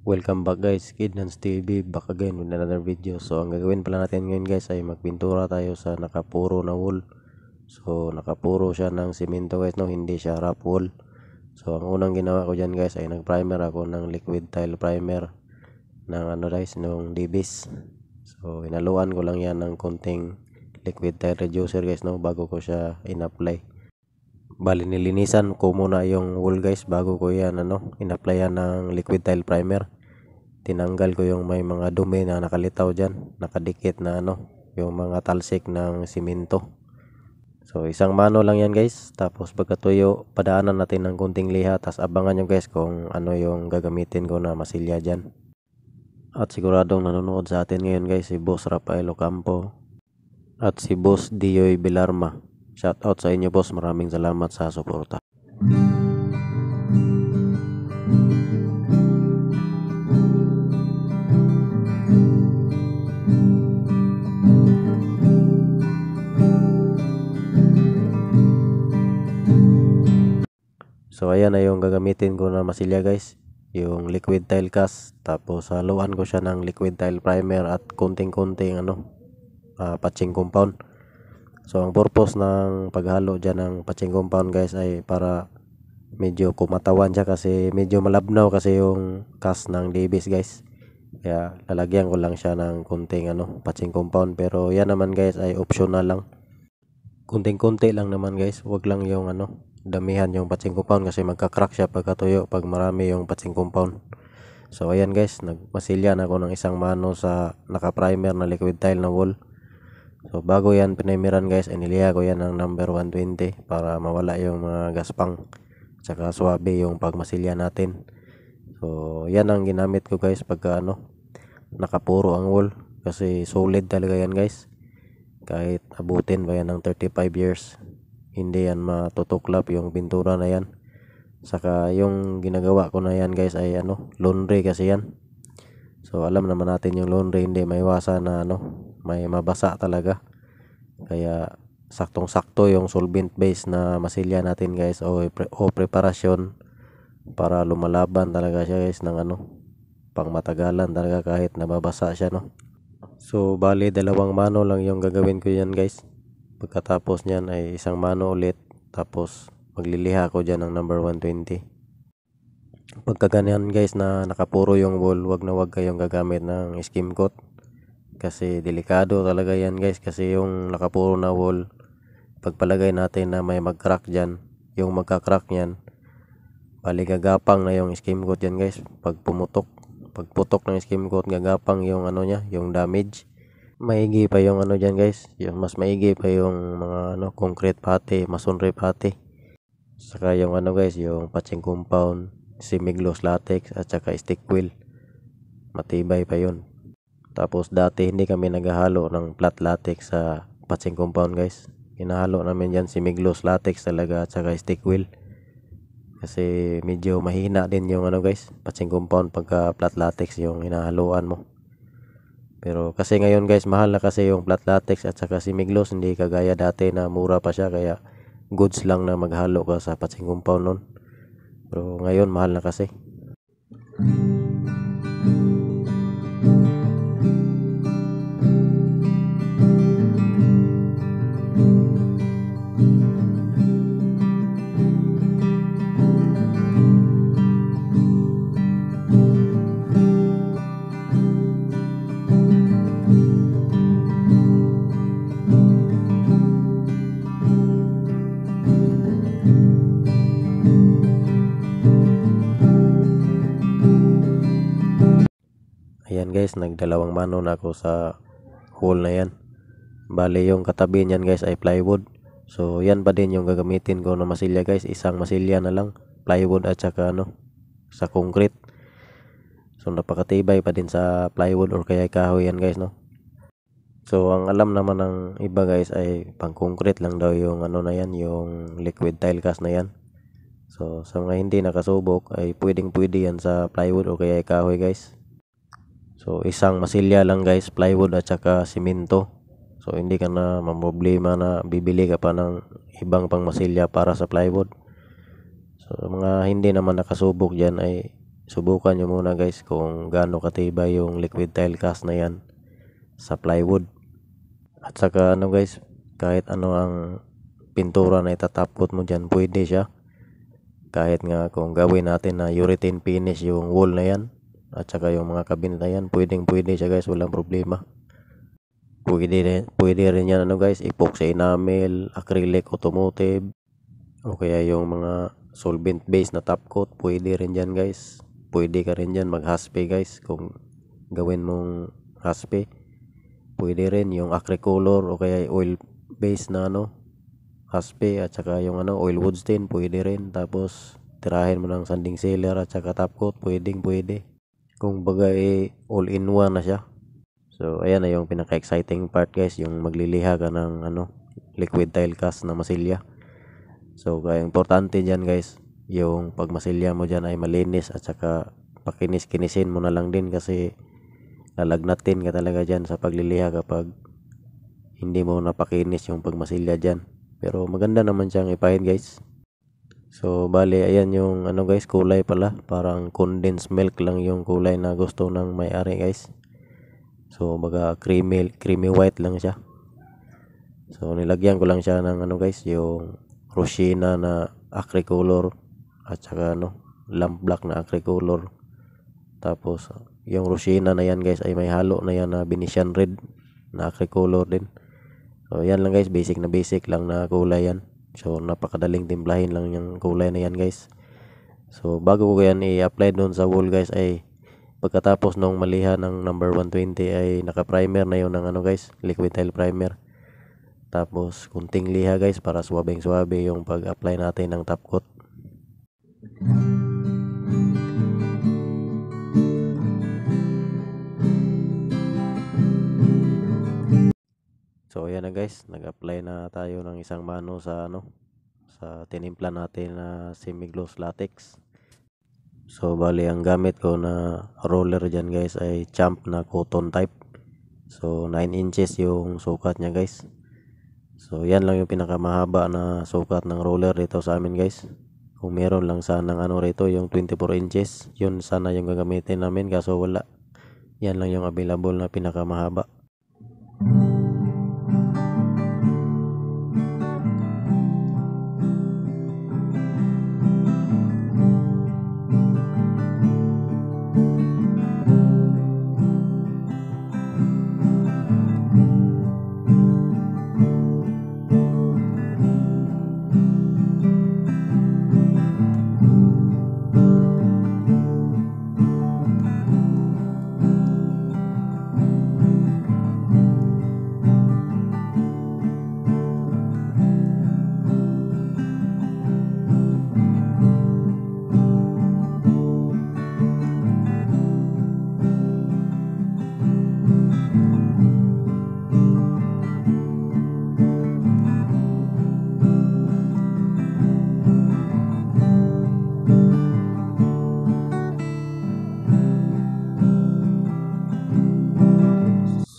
Welcome back guys, Kidnans TV back again with another video. So ang gagawin pala natin ngayon guys ay magpintura tayo sa nakapuro na wall. So nakapuro siya ng simento guys, no, hindi siya rough wall. So ang unang ginawa ko dyan guys ay nag-primer ako ng liquid tile primer ng nung DBs. So inaluan ko lang yan ng konting liquid tile reducer guys, no, bago ko siya in-apply. Bali nilinisan ko muna yung wall guys bago ko yan in-applyan ng liquid tile primer. Tinanggal ko yung may mga dumi na nakalitaw dyan, nakadikit na yung mga talsik ng simento. So isang mano lang yan guys, tapos pagkatuyo padaanan natin ng kunting liha, tapos abangan nyo guys kung ano yung gagamitin ko na masilya dyan. At siguradong nanonood sa atin ngayon guys si Boss Rafael Ocampo at si Boss Dioy Belarma. Shout out sa inyo boss, maraming salamat sa suporta. So ayan na yung gagamitin ko na masilya guys, yung liquid tile cast, tapos haluan ko siya ng liquid tile primer at kunting-kunting patching compound. So ang purpose ng paghalo dyan ng patching compound guys ay para medyo kumatawan siya, kasi medyo malabnaw kasi yung cast ng DBs guys. Kaya lalagyan ko lang siya ng kunting patching compound, pero yan naman guys ay optional lang. Kunting-kunti lang naman guys, wag lang yung damihan yung patching compound kasi magka-crack siya pagkatuyo pag marami yung patching compound. So ayan guys, nagmasilya na ako ng isang mano sa naka-primer na liquid tile na wall. So bago yan primeran guys, iniliha ko yan ng number 120 para mawala yung mga gaspang, tsaka swabe yung pagmasilya natin. So yan ang ginamit ko guys pagka nakapuro ang wall, kasi solid talaga yan guys. Kahit abutin ba yan ng 35 years, hindi yan matutuklap yung pintura na yan. Saka yung ginagawa ko na yan guys ay laundry kasi yan. So alam naman natin yung laundry hindi maiwasan na may mabasa talaga. Kaya saktong-sakto yung solvent base na masilya natin guys, o preparasyon para lumalaban talaga siya guys ng pang matagalan talaga kahit nababasa siya So bali dalawang mano lang yung gagawin ko yan guys. Pagkatapos niyan ay isang mano ulit, tapos magliliha ko dyan ng number 120. Pagka ganyan guys na nakapuro yung wall, wag na wag kayong gagamit ng skim coat, kasi delikado talaga yan guys. Kasi yung nakapuro na wall, pagpalagay natin na may mag-crack dyan, yung magka-crack nyan, bali gagapang na yung skim coat dyan guys. Pagputok ng skim coat, gagapang yung niya, yung damage. Maigi pa yung dyan guys, yung mas maigi pa yung mga concrete pati, masonry pati. Saka yung guys, yung patching compound, semi-gloss latex at saka stick wheel, matibay pa yun. Tapos dati hindi kami naghahalo ng flat latex sa patching compound guys, hinahalo namin dyan semi-gloss latex talaga at saka stick wheel, kasi medyo mahina din yung guys, patching compound pagka flat latex yung hinahaluan mo. Pero kasi ngayon guys, mahal na kasi yung flat latex at saka semi-gloss, hindi kagaya dati na mura pa siya, kaya goods lang na maghalo ka sa patching compound nun. Pero ngayon mahal na kasi. Ayan guys, nagdalawang mano na ako sa hole na yan. Bali yung katabi niyan guys ay plywood. So yan pa din yung gagamitin ko na masilya guys, isang masilya na lang, plywood at saka sa concrete. So napakatibay pa din sa plywood or kaya kahoy yan guys So ang alam naman ng iba guys ay pang concrete lang daw yung na yan, yung liquid tile cast na yan. So sa mga hindi nakasubok ay pwedeng yan sa plywood o kaya kahoy guys. So isang masilya lang guys, plywood at saka simento. So hindi ka na mamroblema na bibili ka pa ng ibang pang masilya para sa plywood. So mga hindi naman nakasubok dyan ay subukan nyo muna guys kung gaano katibay yung liquid tile cast na yan sa plywood. At saka ano guys, kahit ano ang pintura na itatop coat mo dyan, pwede siya. Kahit nga kung gawin natin na urethane finish yung wall na yan at saka yung mga cabinet na yan, pwede siya guys, walang problema. Pwede rin yan ano guys, epoxy enamel, acrylic automotive, o kaya yung mga solvent base na top coat, pwede rin dyan guys. Pwede ka rin dyan mag haspe guys, kung gawin mong haspe. Pwede rin yung acrycolor o kaya oil base na ano haspe, at saka yung ano oil wood stain, pwede rin. Tapos tirahin mo ng sanding sealer at saka top coat, pwede. Kung baga all in one na siya. So ayan na yung pinaka exciting part guys, yung magliliha ka ng ano liquid tile cast na masilya. So kaya importante dyan guys, yung pagmasilya mo dyan ay malinis, at saka pakinis-kinisin mo na lang din, kasi lalagnatin ka talaga dyan sa pagliliha kapag hindi mo napakinis yung pagmasilya dyan. Pero maganda naman siyang ipahin guys. So bali ayan yung ano guys, kulay pala, parang condensed milk lang yung kulay na gusto ng may-ari guys. So baga creamy white lang siya. So nilagyan ko lang siya ng ano guys, yung Rosina na acrycolor at saka ano lamp black na acrycolor. Tapos yung Rosina na yan guys ay may halo na yan na Venetian red na acrycolor din. So yan lang guys, basic lang na kulay yan. So napakadaling timplahin lang yung kulay na yan guys. So bago ko yan i-apply doon sa wall guys, ay pagkatapos nung maliha ng number 120 ay naka-primer na yun ng ano guys, liquid tile primer. Tapos kunting liha guys para suwabeng-suwabe yung pag-apply natin ng top coat. So ayan na guys, nag-apply na tayo ng isang mano sa ano sa tinimpla natin na semi-gloss latex. So bali ang gamit ko na roller dyan guys ay Champ na cotton type. So 9 inches yung sukat niya guys. So yan lang yung pinakamahaba na sukat ng roller dito sa amin guys. Kung meron lang sanang ano rito yung 24 inches, yun sana yung gagamitin namin, kaso wala. Yan lang yung available na pinakamahaba.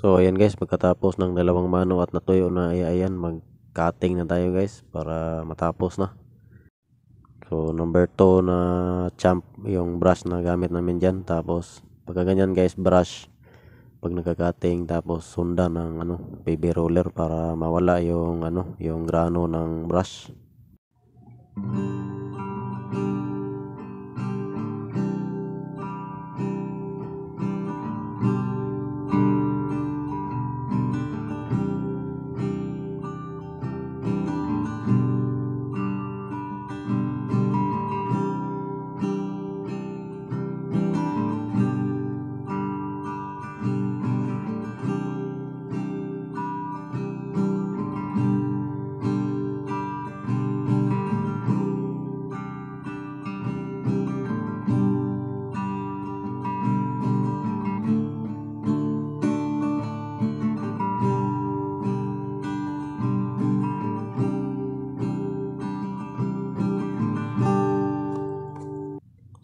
So ayan guys, pagkatapos ng dalawang mano at natuyo na, ayan mag-cutting na tayo guys para matapos na. So number 2 na Champ yung brush na gamit namin dyan. Tapos pagka ganyan guys, brush pag nagka-cutting, tapos sundan ng ano baby roller para mawala yung ano yung grano ng brush.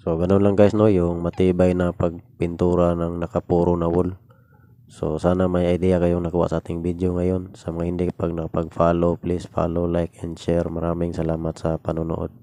So ganun lang guys no, yung matibay na pagpintura ng nakapuro na wall. So sana may idea kayong nakuha sa ating video ngayon. Sa mga hindi pag nakapag-follow, please follow, like and share. Maraming salamat sa panonood.